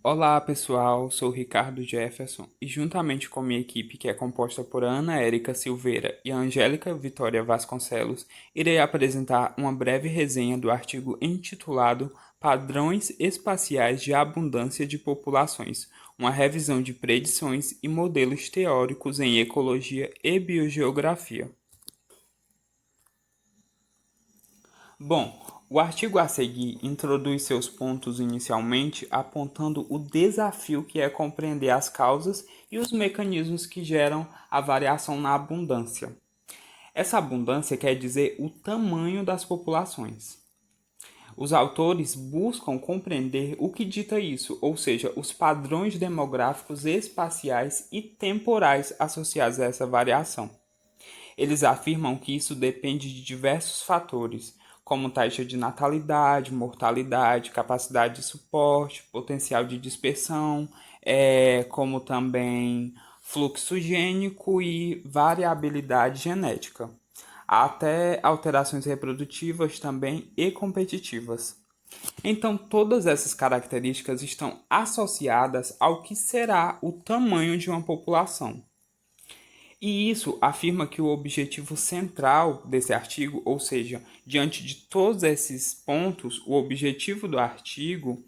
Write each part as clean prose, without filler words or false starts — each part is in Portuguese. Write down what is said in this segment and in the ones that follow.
Olá pessoal, sou Ricardo Jefferson e juntamente com minha equipe que é composta por Ana Érica Silveira e Angélica Vitória Vasconcelos, irei apresentar uma breve resenha do artigo intitulado Padrões Espaciais de Abundância de Populações, uma revisão de predições e modelos teóricos em ecologia e biogeografia. Bom, o artigo a seguir introduz seus pontos inicialmente apontando o desafio que é compreender as causas e os mecanismos que geram a variação na abundância. Essa abundância quer dizer o tamanho das populações. Os autores buscam compreender o que dita isso, ou seja, os padrões demográficos espaciais e temporais associados a essa variação. Eles afirmam que isso depende de diversos fatores, como taxa de natalidade, mortalidade, capacidade de suporte, potencial de dispersão, como também fluxo gênico e variabilidade genética. Há até alterações reprodutivas também e competitivas. Então, todas essas características estão associadas ao que será o tamanho de uma população. E isso afirma que o objetivo central desse artigo, ou seja, diante de todos esses pontos, o objetivo do artigo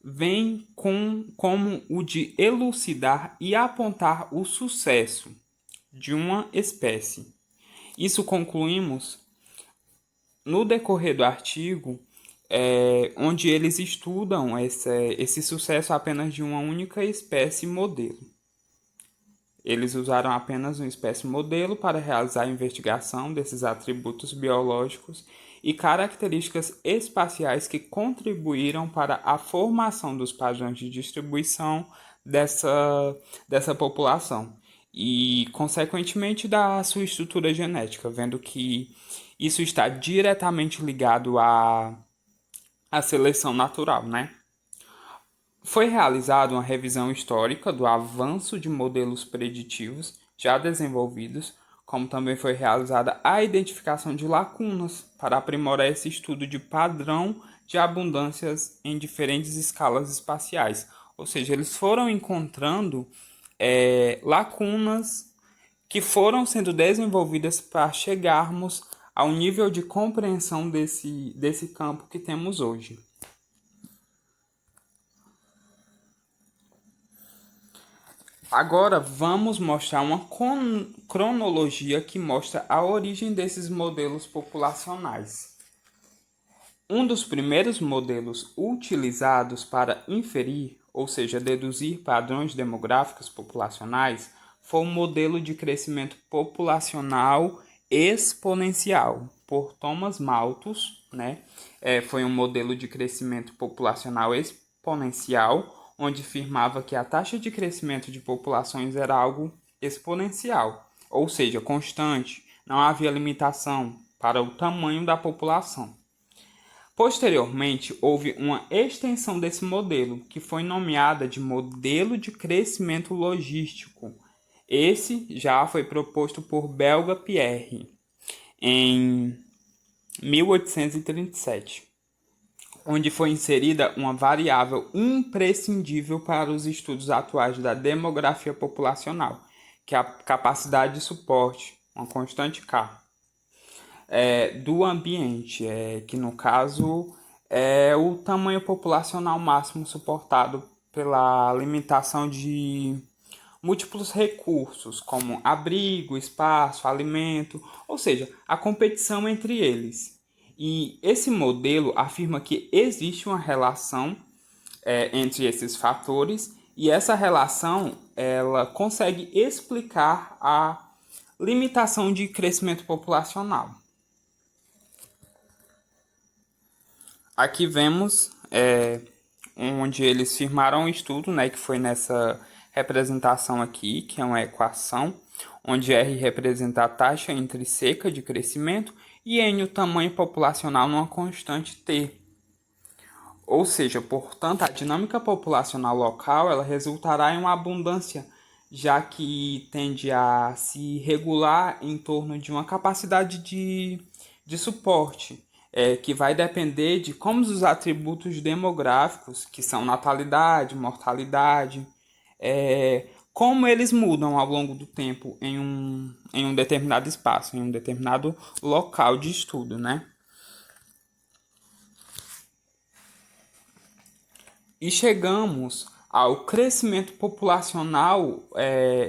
vem como o de elucidar e apontar o sucesso de uma espécie. Isso concluímos no decorrer do artigo, onde eles estudam esse sucesso apenas de uma única espécie modelo. Eles usaram apenas uma espécie modelo para realizar a investigação desses atributos biológicos e características espaciais que contribuíram para a formação dos padrões de distribuição dessa população e, consequentemente, da sua estrutura genética, vendo que isso está diretamente ligado à seleção natural, né? Foi realizada uma revisão histórica do avanço de modelos preditivos já desenvolvidos, como também foi realizada a identificação de lacunas para aprimorar esse estudo de padrão de abundâncias em diferentes escalas espaciais. Ou seja, eles foram encontrando lacunas que foram sendo desenvolvidas para chegarmos ao nível de compreensão desse campo que temos hoje. Agora vamos mostrar uma cronologia que mostra a origem desses modelos populacionais. Um dos primeiros modelos utilizados para inferir, ou seja, deduzir padrões demográficos populacionais, foi o modelo de crescimento populacional exponencial, por Thomas Malthus, né? Foi um modelo de crescimento populacional exponencial onde afirmava que a taxa de crescimento de populações era algo exponencial, ou seja, constante, não havia limitação para o tamanho da população. Posteriormente, houve uma extensão desse modelo, que foi nomeada de modelo de crescimento logístico. Esse já foi proposto por Belga Pierre em 1837. Onde foi inserida uma variável imprescindível para os estudos atuais da demografia populacional, que é a capacidade de suporte, uma constante K, do ambiente, que no caso é o tamanho populacional máximo suportado pela limitação de múltiplos recursos, como abrigo, espaço, alimento, ou seja, a competição entre eles. E esse modelo afirma que existe uma relação entre esses fatores e essa relação ela consegue explicar a limitação de crescimento populacional. Aqui vemos onde eles firmaram um estudo, né, que foi nessa representação aqui, que é uma equação, onde R representa a taxa intrínseca de crescimento e N o tamanho populacional numa constante T. Ou seja, portanto, a dinâmica populacional local ela resultará em uma abundância, já que tende a se regular em torno de uma capacidade de suporte, que vai depender de como os atributos demográficos, que são natalidade, mortalidade, como eles mudam ao longo do tempo em um determinado espaço, em um determinado local de estudo, né? E chegamos ao crescimento populacional,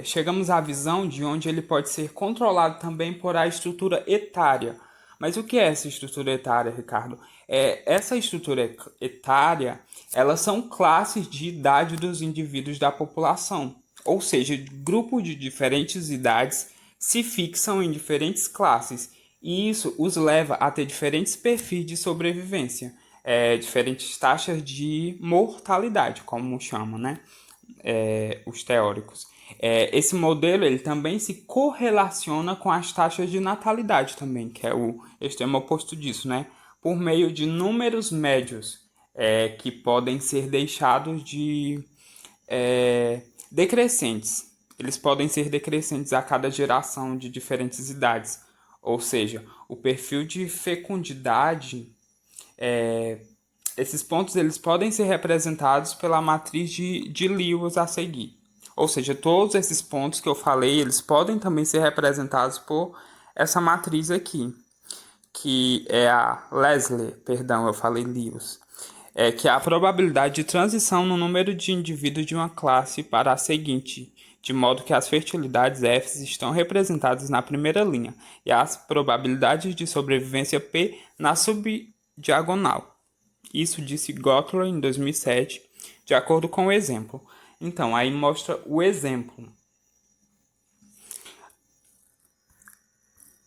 chegamos à visão de onde ele pode ser controlado também por a estrutura etária. Mas o que é essa estrutura etária, Ricardo? Essa estrutura etária, elas são classes de idade dos indivíduos da população. Ou seja, grupos de diferentes idades se fixam em diferentes classes. E isso os leva a ter diferentes perfis de sobrevivência, diferentes taxas de mortalidade, como chamam, né? Os teóricos. Esse modelo ele também se correlaciona com as taxas de natalidade também, que é o extremo oposto disso, né? Por meio de números médios que podem ser deixados de decrescentes. Eles podem ser decrescentes a cada geração de diferentes idades. Ou seja, o perfil de fecundidade, esses pontos eles podem ser representados pela matriz de Lewis a seguir. Ou seja, todos esses pontos que eu falei, eles podem também ser representados por essa matriz aqui, que é a Leslie, perdão, eu falei Lewis, que é a probabilidade de transição no número de indivíduos de uma classe para a seguinte, de modo que as fertilidades F estão representadas na primeira linha e as probabilidades de sobrevivência P na subdiagonal. Isso disse Gottler em 2007, de acordo com o exemplo. Então, aí mostra o exemplo.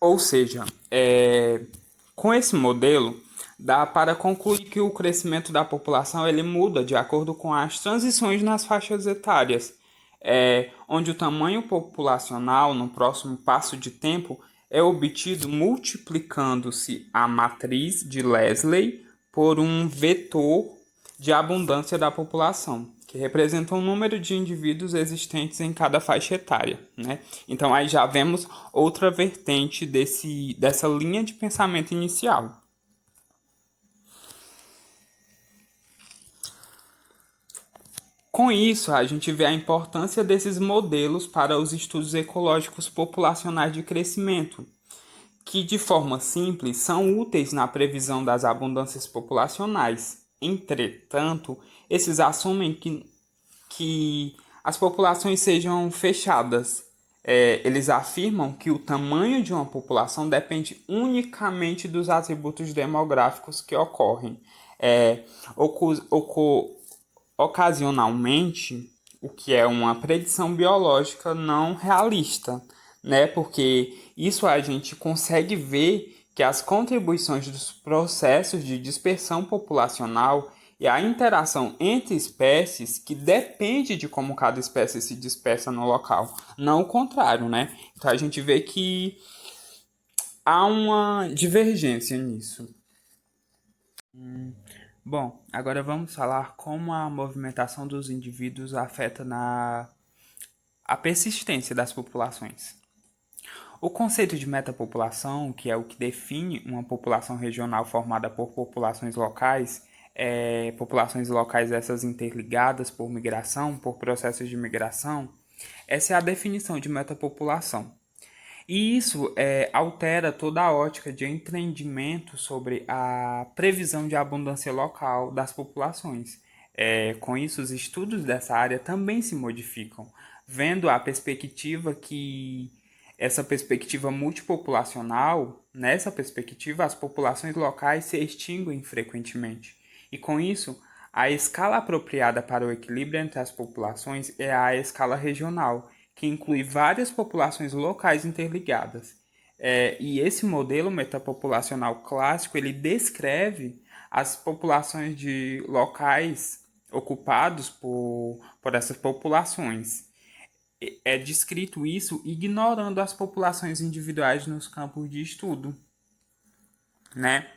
Ou seja, com esse modelo, dá para concluir que o crescimento da população ele muda de acordo com as transições nas faixas etárias, onde o tamanho populacional no próximo passo de tempo é obtido multiplicando-se a matriz de Leslie por um vetor de abundância da população, que representa o número de indivíduos existentes em cada faixa etária, né? Então aí já vemos outra vertente dessa linha de pensamento inicial. Com isso, a gente vê a importância desses modelos para os estudos ecológicos populacionais de crescimento, que de forma simples são úteis na previsão das abundâncias populacionais. Entretanto, esses assumem que as populações sejam fechadas. Eles afirmam que o tamanho de uma população depende unicamente dos atributos demográficos que ocorrem. É, Ocasionalmente, o que é uma predição biológica não realista, né? Porque isso a gente consegue ver que as contribuições dos processos de dispersão populacional e a interação entre espécies que depende de como cada espécie se dispersa no local, não o contrário, né? Então a gente vê que há uma divergência nisso. Bom, agora vamos falar como a movimentação dos indivíduos afeta a persistência das populações. O conceito de metapopulação, que é o que define uma população regional formada por populações locais essas interligadas por migração, por processos de migração, essa é a definição de metapopulação. E isso altera toda a ótica de entendimento sobre a previsão de abundância local das populações. Com isso, os estudos dessa área também se modificam, vendo a perspectiva que essa perspectiva multipopulacional, nessa perspectiva, as populações locais se extinguem frequentemente. E com isso, a escala apropriada para o equilíbrio entre as populações é a escala regional, que inclui várias populações locais interligadas. E esse modelo metapopulacional clássico, ele descreve as populações de locais ocupados por essas populações. É descrito isso ignorando as populações individuais nos campos de estudo, né?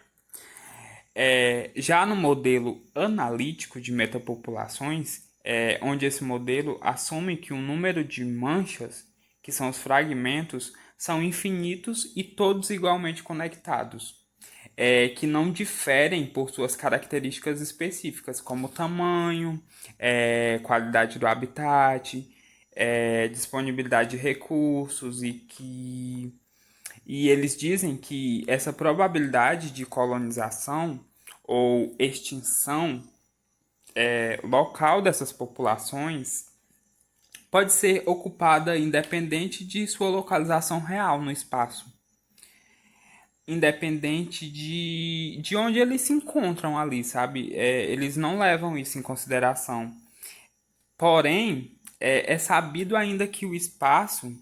Já no modelo analítico de metapopulações, onde esse modelo assume que o número de manchas, que são os fragmentos, são infinitos e todos igualmente conectados. que não diferem por suas características específicas, como tamanho, qualidade do habitat, disponibilidade de recursos e eles dizem que essa probabilidade de colonização ou extinção local dessas populações pode ser ocupada independente de sua localização real no espaço, independente de onde eles se encontram ali, sabe? Eles não levam isso em consideração. Porém, sabido ainda que o espaço,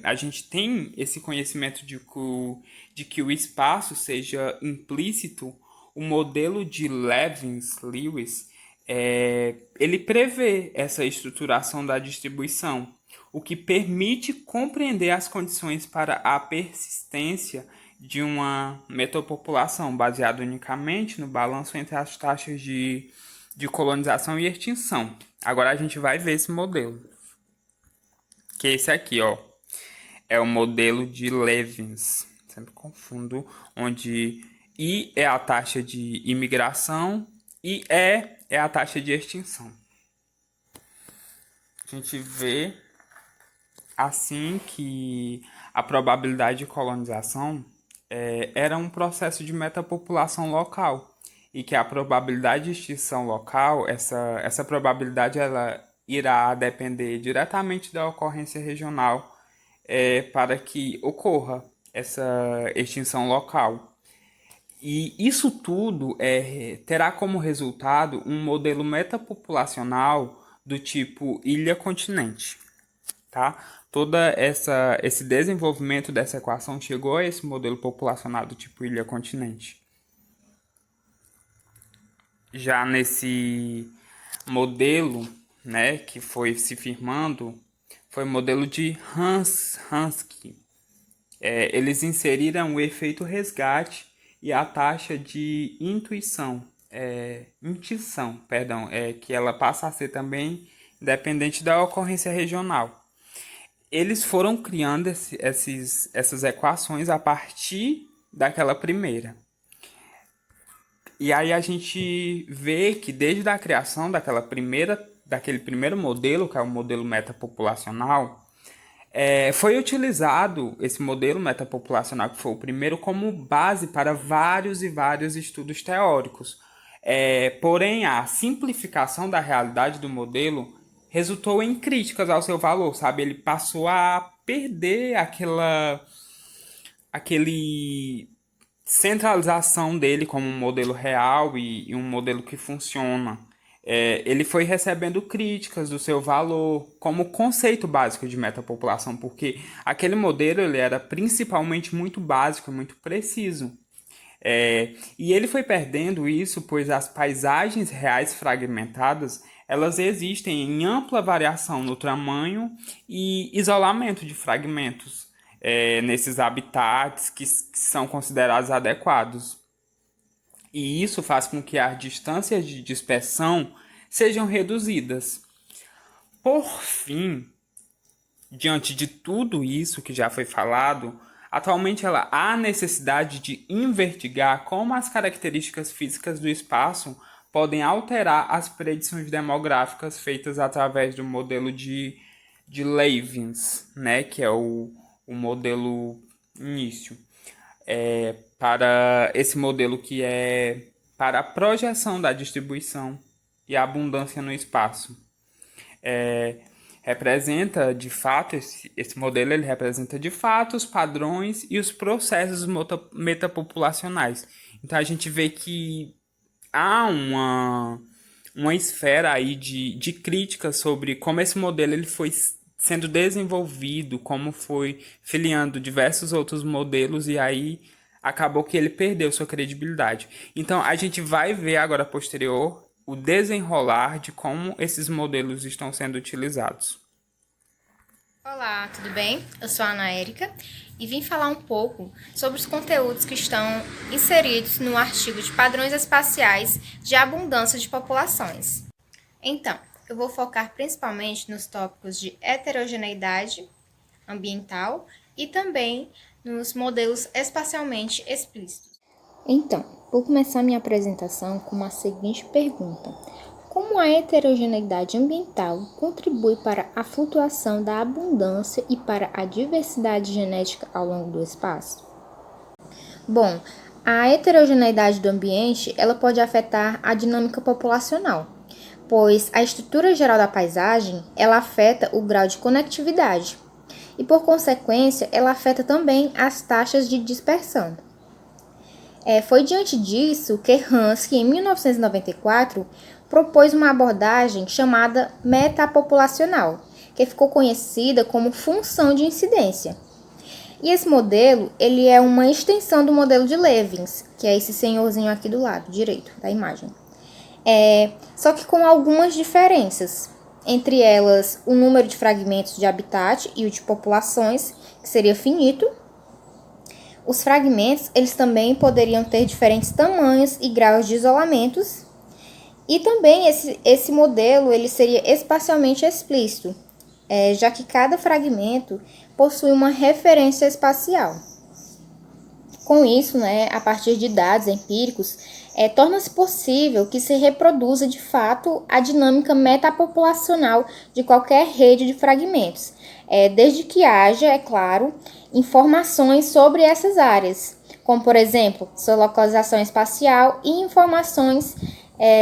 a gente tem esse conhecimento de que o espaço seja implícito, o modelo de Leibniz-Lewis, ele prevê essa estruturação da distribuição, o que permite compreender as condições para a persistência de uma metapopulação baseada unicamente no balanço entre as taxas de colonização e extinção. Agora a gente vai ver esse modelo, que é esse aqui, ó. É o modelo de Leibniz. Sempre confundo, onde I é a taxa de imigração e E é a taxa de extinção. A gente vê assim que a probabilidade de colonização era um processo de metapopulação local e que a probabilidade de extinção local, essa probabilidade ela irá depender diretamente da ocorrência regional para que ocorra essa extinção local. E isso tudo terá como resultado um modelo metapopulacional do tipo ilha-continente, tá? Esse desenvolvimento dessa equação chegou a esse modelo populacional do tipo ilha-continente. Já nesse modelo, né, que foi se firmando, foi o modelo de Hansky. Eles inseriram o efeito resgate e a taxa de intuição, que ela passa a ser também independente da ocorrência regional. Eles foram criando essas equações a partir daquela primeira. E aí a gente vê que desde a criação daquele primeiro modelo, que é o modelo metapopulacional, foi utilizado esse modelo metapopulacional, que foi o primeiro, como base para vários e vários estudos teóricos. Porém, a simplificação da realidade do modelo resultou em críticas ao seu valor, sabe? Ele passou a perder aquele centralização dele como um modelo real e um modelo que funciona. Ele foi recebendo críticas do seu valor como conceito básico de metapopulação, porque aquele modelo ele era principalmente muito básico, muito preciso. E ele foi perdendo isso, pois as paisagens reais fragmentadas elas existem em ampla variação no tamanho e isolamento de fragmentos nesses habitats que são considerados adequados. E isso faz com que as distâncias de dispersão sejam reduzidas. Por fim, diante de tudo isso que já foi falado, atualmente há necessidade de investigar como as características físicas do espaço podem alterar as predições demográficas feitas através do modelo de Leibniz, né, que é o modelo início. Para esse modelo que é para a projeção da distribuição e a abundância no espaço. Representa de fato, esse modelo ele representa de fato os padrões e os processos metapopulacionais. Então a gente vê que há uma esfera aí de crítica sobre como esse modelo ele foi sendo desenvolvido, como foi filiando diversos outros modelos e aí acabou que ele perdeu sua credibilidade. Então a gente vai ver agora posterior o desenrolar de como esses modelos estão sendo utilizados. Olá, tudo bem? Eu sou a Ana Érica e vim falar um pouco sobre os conteúdos que estão inseridos no artigo de padrões espaciais de abundância de populações. Então, eu vou focar principalmente nos tópicos de heterogeneidade ambiental e também nos modelos espacialmente explícitos. Então, vou começar minha apresentação com a seguinte pergunta: como a heterogeneidade ambiental contribui para a flutuação da abundância e para a diversidade genética ao longo do espaço? Bom, a heterogeneidade do ambiente, ela pode afetar a dinâmica populacional, pois a estrutura geral da paisagem, ela afeta o grau de conectividade e, por consequência, ela afeta também as taxas de dispersão. Foi diante disso que Hansky, em 1994, propôs uma abordagem chamada metapopulacional, que ficou conhecida como função de incidência. E esse modelo, ele é uma extensão do modelo de Levins, que é esse senhorzinho aqui do lado direito da imagem. Só que com algumas diferenças, entre elas o número de fragmentos de habitat e o de populações, que seria finito. Os fragmentos, eles também poderiam ter diferentes tamanhos e graus de isolamentos. E também esse modelo ele seria espacialmente explícito, já que cada fragmento possui uma referência espacial. Com isso, a partir de dados empíricos, torna-se possível que se reproduza de fato a dinâmica metapopulacional de qualquer rede de fragmentos, desde que haja, é claro, informações sobre essas áreas, como, por exemplo, sua localização espacial e informações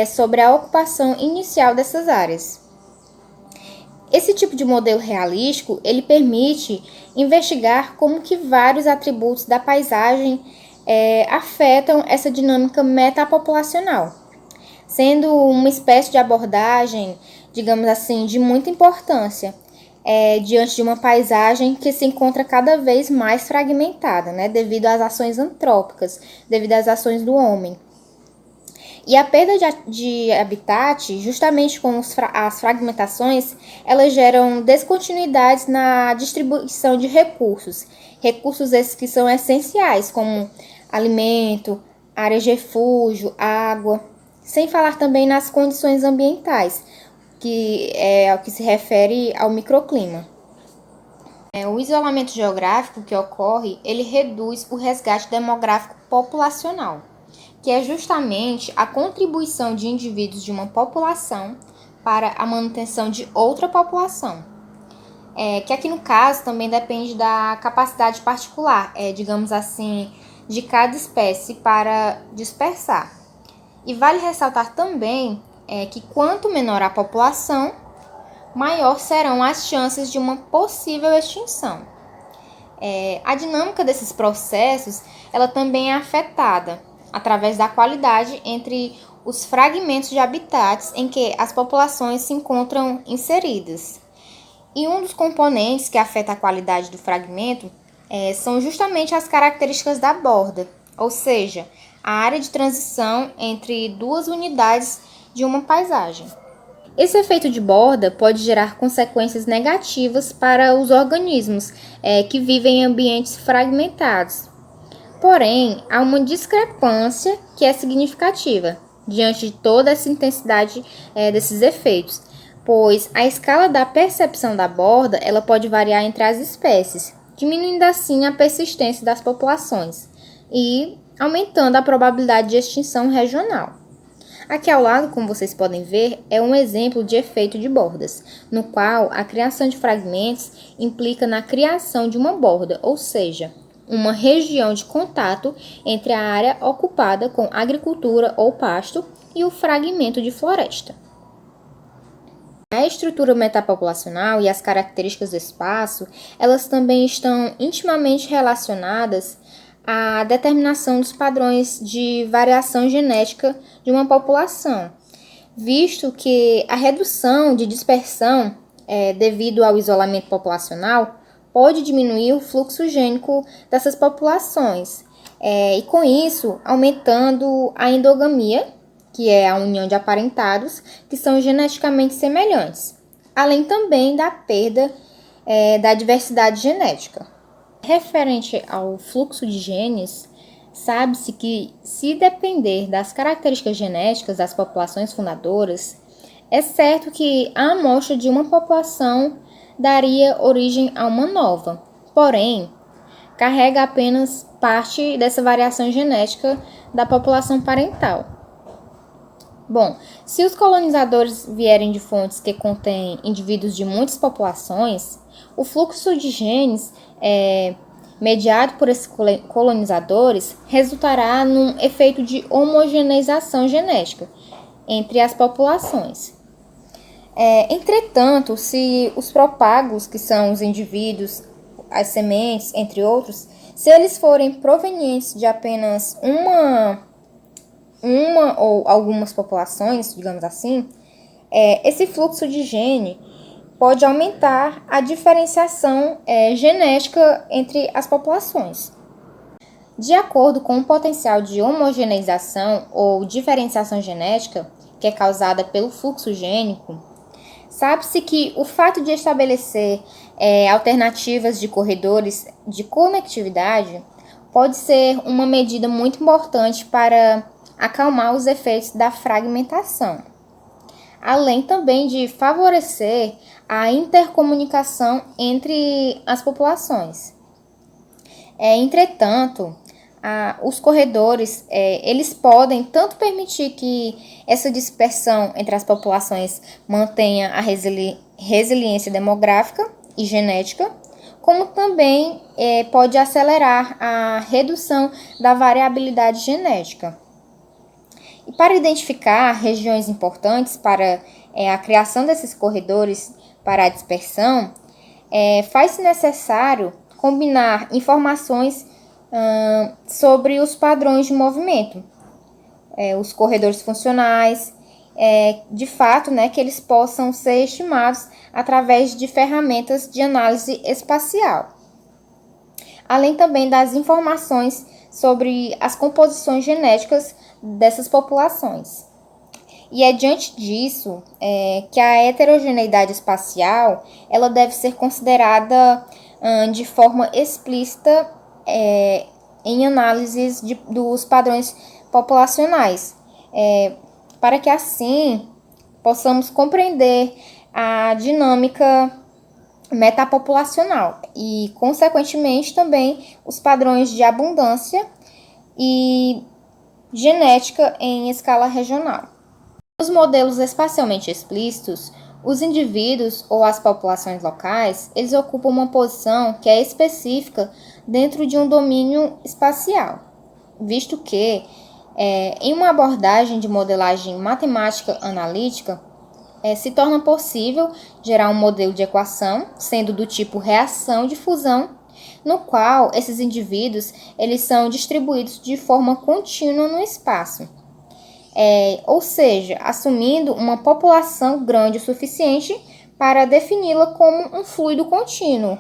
sobre a ocupação inicial dessas áreas. Esse tipo de modelo realístico, ele permite investigar como que vários atributos da paisagem afetam essa dinâmica metapopulacional, sendo uma espécie de abordagem, digamos assim, de muita importância, diante de uma paisagem que se encontra cada vez mais fragmentada, devido às ações antrópicas, devido às ações do homem. E a perda de habitat, justamente com as fragmentações, elas geram descontinuidades na distribuição de recursos. Recursos esses que são essenciais, como alimento, áreas de refúgio, água, sem falar também nas condições ambientais, que é ao que se refere ao microclima. O isolamento geográfico que ocorre, ele reduz o resgate demográfico populacional, que é justamente a contribuição de indivíduos de uma população para a manutenção de outra população, que aqui no caso também depende da capacidade particular, digamos assim, de cada espécie para dispersar. E vale ressaltar também que quanto menor a população, maior serão as chances de uma possível extinção. A dinâmica desses processos, ela também é afetada através da qualidade entre os fragmentos de habitats em que as populações se encontram inseridas. E um dos componentes que afeta a qualidade do fragmento são justamente as características da borda, ou seja, a área de transição entre duas unidades de uma paisagem. Esse efeito de borda pode gerar consequências negativas para os organismos que vivem em ambientes fragmentados. Porém, há uma discrepância que é significativa diante de toda essa intensidade desses efeitos, pois a escala da percepção da borda ela pode variar entre as espécies, diminuindo assim a persistência das populações e aumentando a probabilidade de extinção regional. Aqui ao lado, como vocês podem ver, é um exemplo de efeito de bordas, no qual a criação de fragmentos implica na criação de uma borda, ou seja, uma região de contato entre a área ocupada com agricultura ou pasto e o fragmento de floresta. A estrutura metapopulacional e as características do espaço, elas também estão intimamente relacionadas à determinação dos padrões de variação genética de uma população, visto que a redução de dispersão devido ao isolamento populacional pode diminuir o fluxo gênico dessas populações, e com isso aumentando a endogamia, que é a união de aparentados que são geneticamente semelhantes, além também da perda da diversidade genética. Referente ao fluxo de genes, sabe-se que, se depender das características genéticas das populações fundadoras, é certo que a amostra de uma população daria origem a uma nova, porém, carrega apenas parte dessa variação genética da população parental. Bom, se os colonizadores vierem de fontes que contêm indivíduos de muitas populações, o fluxo de genes mediado por esses colonizadores resultará num efeito de homogeneização genética entre as populações. Entretanto, se os propagos, que são os indivíduos, as sementes, entre outros, se eles forem provenientes de apenas uma ou algumas populações, digamos assim, esse fluxo de gene pode aumentar a diferenciação genética entre as populações. De acordo com o potencial de homogeneização ou diferenciação genética, que é causada pelo fluxo gênico, sabe-se que o fato de estabelecer alternativas de corredores de conectividade pode ser uma medida muito importante para acalmar os efeitos da fragmentação, além também de favorecer a intercomunicação entre as populações. Entretanto, os corredores eles podem tanto permitir que essa dispersão entre as populações mantenha a resiliência demográfica e genética, como também pode acelerar a redução da variabilidade genética. E para identificar regiões importantes para a criação desses corredores para a dispersão, faz-se necessário combinar informações sobre os padrões de movimento, os corredores funcionais, de fato, que eles possam ser estimados através de ferramentas de análise espacial, além também das informações sobre as composições genéticas dessas populações. E é diante disso que a heterogeneidade espacial ela deve ser considerada de forma explícita em análises dos padrões populacionais, para que assim possamos compreender a dinâmica metapopulacional e, consequentemente, também os padrões de abundância e genética em escala regional. Nos modelos espacialmente explícitos, os indivíduos ou as populações locais, eles ocupam uma posição que é específica dentro de um domínio espacial, visto que, em uma abordagem de modelagem matemática analítica, se torna possível gerar um modelo de equação, sendo do tipo reação-difusão, no qual esses indivíduos eles são distribuídos de forma contínua no espaço. Ou seja, assumindo uma população grande o suficiente para defini-la como um fluido contínuo.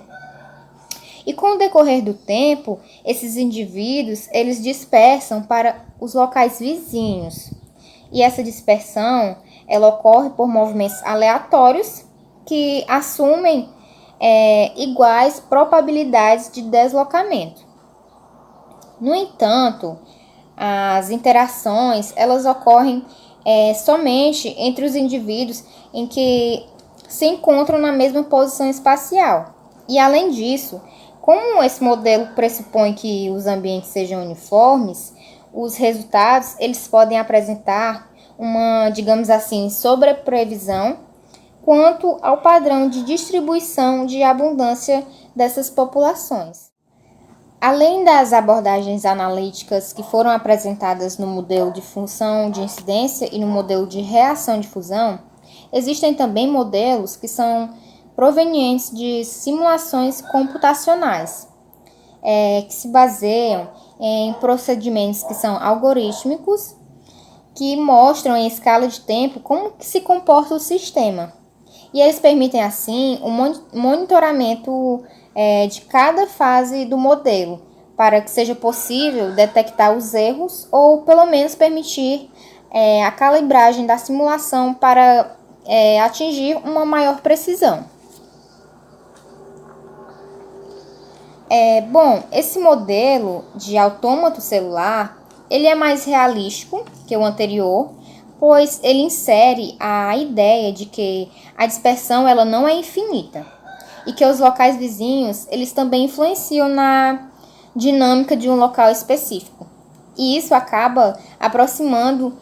E com o decorrer do tempo, esses indivíduos eles dispersam para os locais vizinhos. E essa dispersão ela ocorre por movimentos aleatórios que assumem iguais probabilidades de deslocamento. No entanto, as interações elas ocorrem somente entre os indivíduos em que se encontram na mesma posição espacial. E além disso, como esse modelo pressupõe que os ambientes sejam uniformes, os resultados eles podem apresentar uma, digamos assim, sobreprevisão quanto ao padrão de distribuição de abundância dessas populações. Além das abordagens analíticas que foram apresentadas no modelo de função de incidência e no modelo de reação-difusão, existem também modelos que são provenientes de simulações computacionais, que se baseiam em procedimentos que são algorítmicos, que mostram em escala de tempo como que se comporta o sistema. E eles permitem, assim, o monitoramento de cada fase do modelo, para que seja possível detectar os erros ou, pelo menos, permitir a calibragem da simulação para atingir uma maior precisão. Esse modelo de autômato celular, ele é mais realístico que o anterior, pois ele insere a ideia de que a dispersão ela não é infinita e que os locais vizinhos eles também influenciam na dinâmica de um local específico. E isso acaba aproximando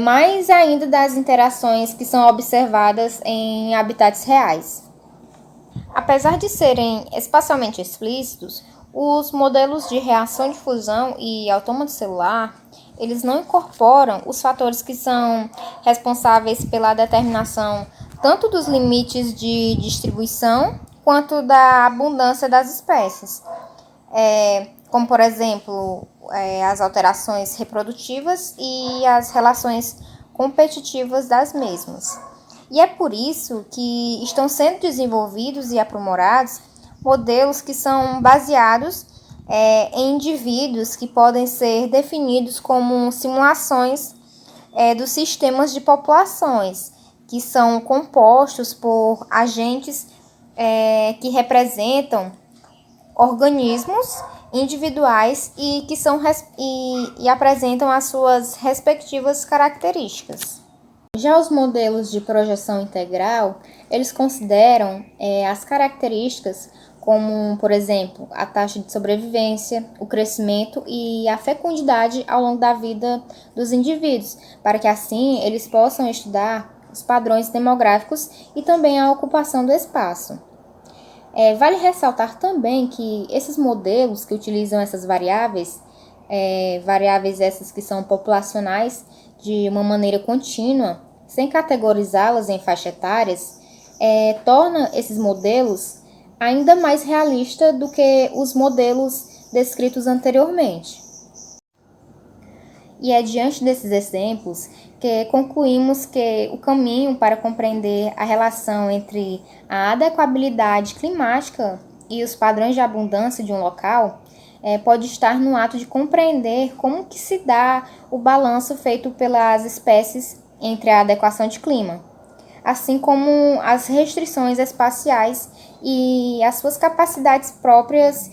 mais ainda das interações que são observadas em habitats reais. Apesar de serem espacialmente explícitos, os modelos de reação de fusão e autômato celular, eles não incorporam os fatores que são responsáveis pela determinação tanto dos limites de distribuição quanto da abundância das espécies, como, por exemplo, as alterações reprodutivas e as relações competitivas das mesmas. E é por isso que estão sendo desenvolvidos e aprimorados modelos que são baseados em indivíduos que podem ser definidos como simulações dos sistemas de populações, que são compostos por agentes que representam organismos individuais e que são e apresentam as suas respectivas características. Já os modelos de projeção integral, eles consideram as características como, por exemplo, a taxa de sobrevivência, o crescimento e a fecundidade ao longo da vida dos indivíduos, para que assim eles possam estudar os padrões demográficos e também a ocupação do espaço. Vale ressaltar também que esses modelos que utilizam essas variáveis, variáveis essas que são populacionais de uma maneira contínua, sem categorizá-las em faixas etárias, torna esses modelos ainda mais realistas do que os modelos descritos anteriormente. E é diante desses exemplos que concluímos que o caminho para compreender a relação entre a adequabilidade climática e os padrões de abundância de um local pode estar no ato de compreender como que se dá o balanço feito pelas espécies entre a adequação de clima, assim como as restrições espaciais e as suas capacidades próprias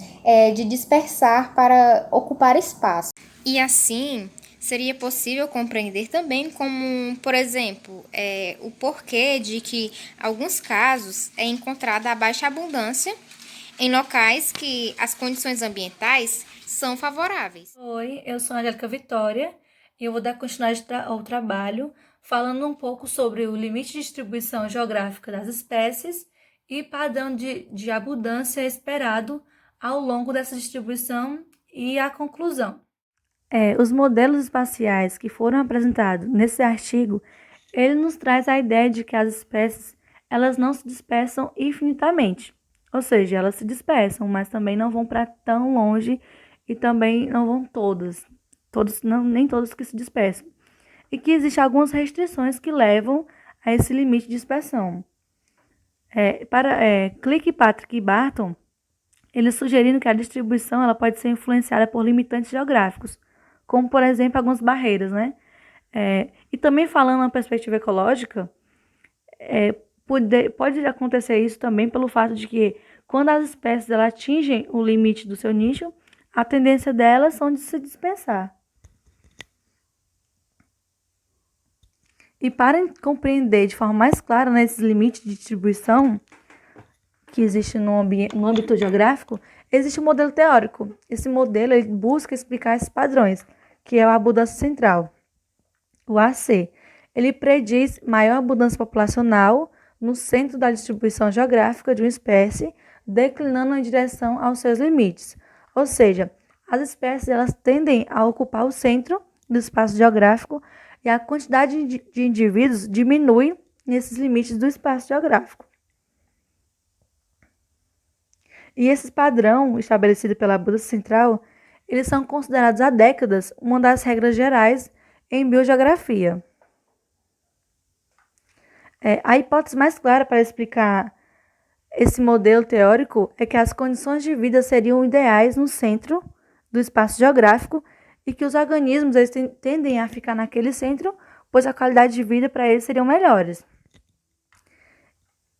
de dispersar para ocupar espaço. E assim, seria possível compreender também como, por exemplo, o porquê de que, em alguns casos, é encontrada a baixa abundância em locais que as condições ambientais são favoráveis. Oi, eu sou a Angélica Vitória e eu vou dar continuidade ao trabalho falando um pouco sobre o limite de distribuição geográfica das espécies e padrão de abundância esperado ao longo dessa distribuição e a conclusão. Os modelos espaciais que foram apresentados nesse artigo, ele nos traz a ideia de que as espécies elas não se dispersam infinitamente, ou seja, elas se dispersam, mas também não vão para tão longe e também não vão nem todos que se dispersam, e que existem algumas restrições que levam a esse limite de dispersão. Kirkpatrick e Barton, eles sugeriram que a distribuição ela pode ser influenciada por limitantes geográficos, como, por exemplo, algumas barreiras, né? E também falando na perspectiva ecológica, pode acontecer isso também pelo fato de que, quando as espécies elas atingem o limite do seu nicho, a tendência delas são de se dispersar. E para compreender de forma mais clara, né, esses limites de distribuição que existe no âmbito geográfico, existe um modelo teórico. Esse modelo ele busca explicar esses padrões, que é a abundância central, o AC. Ele prediz maior abundância populacional no centro da distribuição geográfica de uma espécie, declinando em direção aos seus limites. Ou seja, as espécies elas tendem a ocupar o centro do espaço geográfico e a quantidade de indivíduos diminui nesses limites do espaço geográfico. E esse padrão estabelecido pela abundância central, eles são considerados há décadas uma das regras gerais em biogeografia. A hipótese mais clara para explicar esse modelo teórico é que as condições de vida seriam ideais no centro do espaço geográfico e que os organismos eles tendem a ficar naquele centro, pois a qualidade de vida para eles seriam melhores.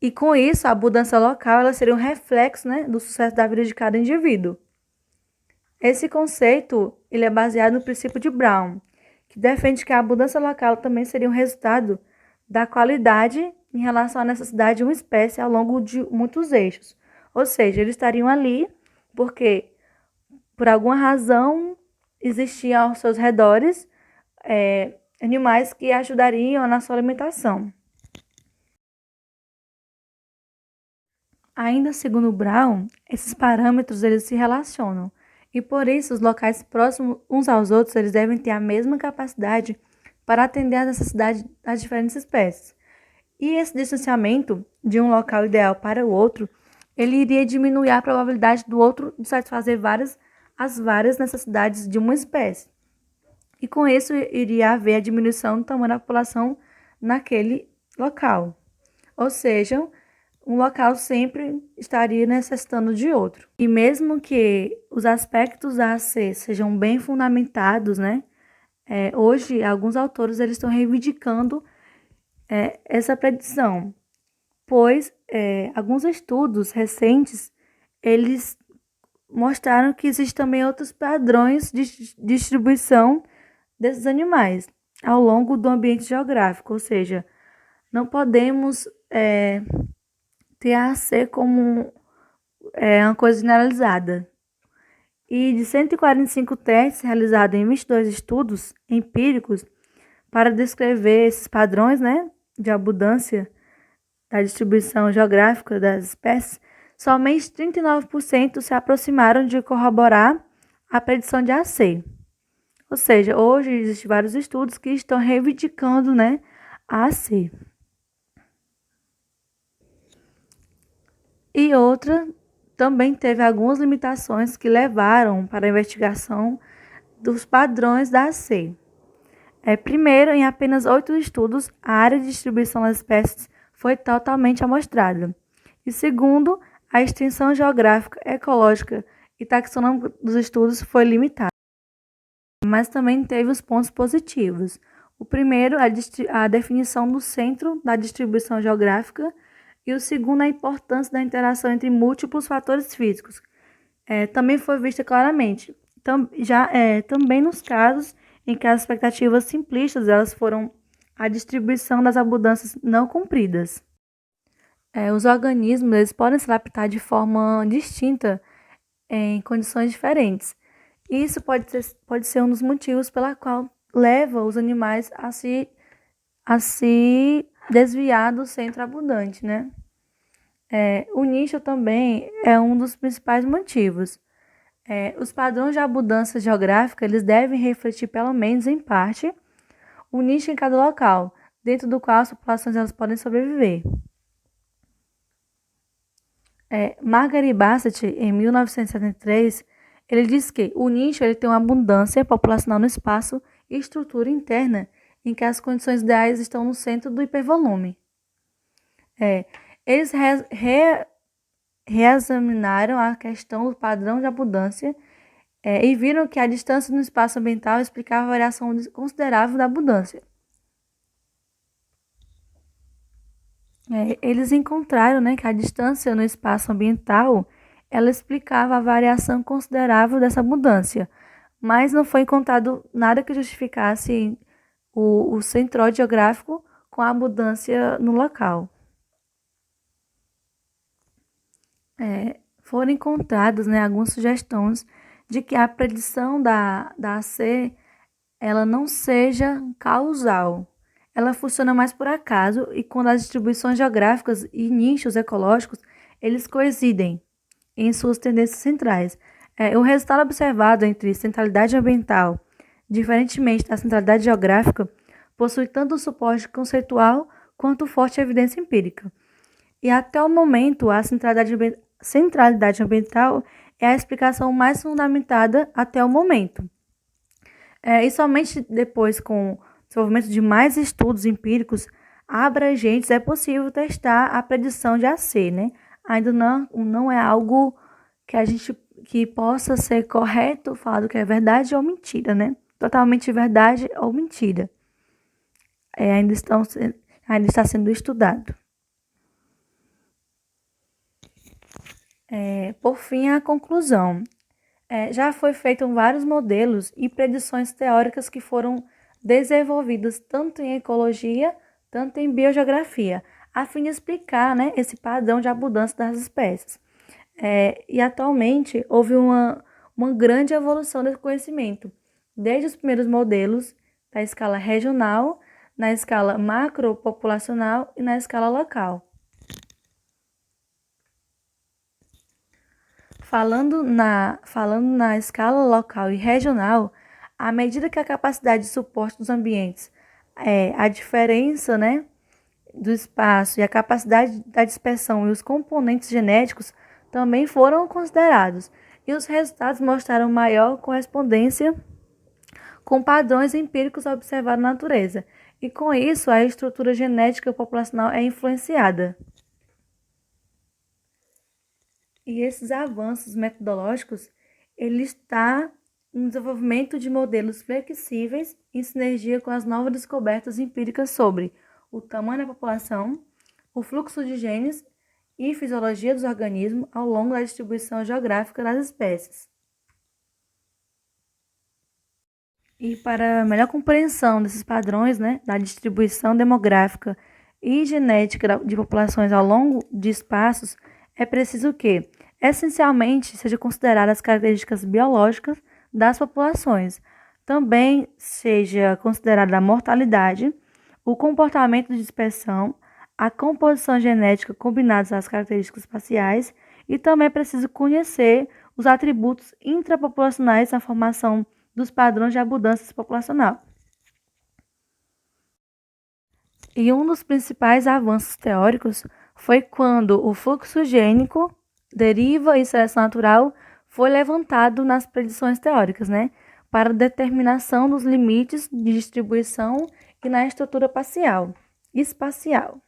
E com isso, a abundância local ela seria um reflexo, né, do sucesso da vida de cada indivíduo. Esse conceito ele é baseado no princípio de Brown, que defende que a abundância local também seria um resultado da qualidade em relação à necessidade de uma espécie ao longo de muitos eixos. Ou seja, eles estariam ali porque por alguma razão, existiam aos seus redores animais que ajudariam na sua alimentação. Ainda segundo Brown, esses parâmetros eles se relacionam e por isso os locais próximos uns aos outros eles devem ter a mesma capacidade para atender às necessidades das diferentes espécies. E esse distanciamento de um local ideal para o outro, ele iria diminuir a probabilidade do outro de satisfazer as várias necessidades de uma espécie. E com isso iria haver a diminuição do tamanho da população naquele local. Ou seja, um local sempre estaria necessitando de outro. E mesmo que os aspectos da AC sejam bem fundamentados, né? Hoje, alguns autores eles estão reivindicando essa predição, pois alguns estudos recentes eles mostraram que existem também outros padrões de distribuição desses animais ao longo do ambiente geográfico, ou seja, não podemos ter a AC como uma coisa generalizada. E de 145 testes realizados em 22 estudos empíricos para descrever esses padrões, né, de abundância da distribuição geográfica das espécies, somente 39% se aproximaram de corroborar a predição de AC. Ou seja, hoje existem vários estudos que estão reivindicando, né, a AC. E outra também teve algumas limitações que levaram para a investigação dos padrões da AC. Primeiro, em apenas 8 estudos, a área de distribuição das espécies foi totalmente amostrada. E segundo, a extensão geográfica, ecológica e taxonômica dos estudos foi limitada. Mas também teve os pontos positivos. O primeiro, a definição do centro da distribuição geográfica, e o segundo, a importância da interação entre múltiplos fatores físicos. Também foi vista claramente, também nos casos em que as expectativas simplistas elas foram a distribuição das abundâncias não cumpridas. Os organismos eles podem se adaptar de forma distinta em condições diferentes. Isso pode ser um dos motivos pela qual leva os animais a se desviar do centro abundante, né? O nicho também é um dos principais motivos. Os padrões de abundância geográfica eles devem refletir, pelo menos em parte, o nicho em cada local, dentro do qual as populações elas podem sobreviver. Margaret Bassett, em 1973, ele diz que o nicho ele tem uma abundância populacional no espaço e estrutura interna em que as condições ideais estão no centro do hipervolume. Eles reexaminaram a questão do padrão de abundância e viram que a distância no espaço ambiental explicava a variação considerável da abundância. Eles encontraram, né, que a distância no espaço ambiental ela explicava a variação considerável dessa abundância, mas não foi encontrado nada que justificasse o centroide geográfico com a abundância no local. Foram encontradas, né, algumas sugestões de que a predição da AC ela não seja causal. Ela funciona mais por acaso e quando as distribuições geográficas e nichos ecológicos eles coincidem em suas tendências centrais. O resultado observado entre centralidade ambiental, diferentemente da centralidade geográfica, possui tanto suporte conceitual quanto forte evidência empírica. E até o momento, a centralidade ambiental é a explicação mais fundamentada até o momento. E somente depois, com o desenvolvimento de mais estudos empíricos abrangentes, é possível testar a predição de AC, né? Ainda não é algo que possa ser correto, falado que é verdade ou mentira, né? Totalmente verdade ou mentira. Ainda está sendo estudado. Por fim, a conclusão. Já foi feito vários modelos e predições teóricas que foram desenvolvidas tanto em ecologia, tanto em biogeografia, a fim de explicar, né, esse padrão de abundância das espécies. E atualmente houve uma uma grande evolução desse conhecimento, desde os primeiros modelos da escala regional, na escala macropopulacional e na escala local. Falando na escala local e regional, à medida que a capacidade de suporte dos ambientes, a diferença, né, do espaço e a capacidade da dispersão e os componentes genéticos também foram considerados, e os resultados mostraram maior correspondência com padrões empíricos observados na natureza, e com isso a estrutura genética populacional é influenciada. E esses avanços metodológicos, ele está no desenvolvimento de modelos flexíveis em sinergia com as novas descobertas empíricas sobre o tamanho da população, o fluxo de genes e fisiologia dos organismos ao longo da distribuição geográfica das espécies. E para melhor compreensão desses padrões, né, da distribuição demográfica e genética de populações ao longo de espaços, é preciso que, essencialmente, sejam consideradas as características biológicas das populações. Também seja considerada a mortalidade, o comportamento de dispersão, a composição genética combinados às características espaciais, e também é preciso conhecer os atributos intrapopulacionais na formação dos padrões de abundância populacional. E um dos principais avanços teóricos foi quando o fluxo gênico, deriva e seleção natural foi levantado nas predições teóricas, né, para determinação dos limites de distribuição e na estrutura espacial.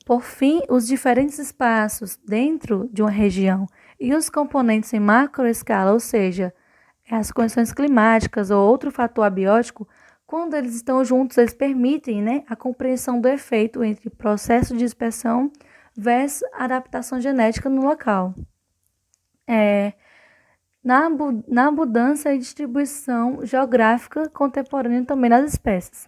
Por fim, os diferentes espaços dentro de uma região e os componentes em macroescala, ou seja, as condições climáticas ou outro fator abiótico, quando eles estão juntos, eles permitem, né, a compreensão do efeito entre processo de dispersão versus adaptação genética no local. Na abundância e distribuição geográfica contemporânea também das espécies.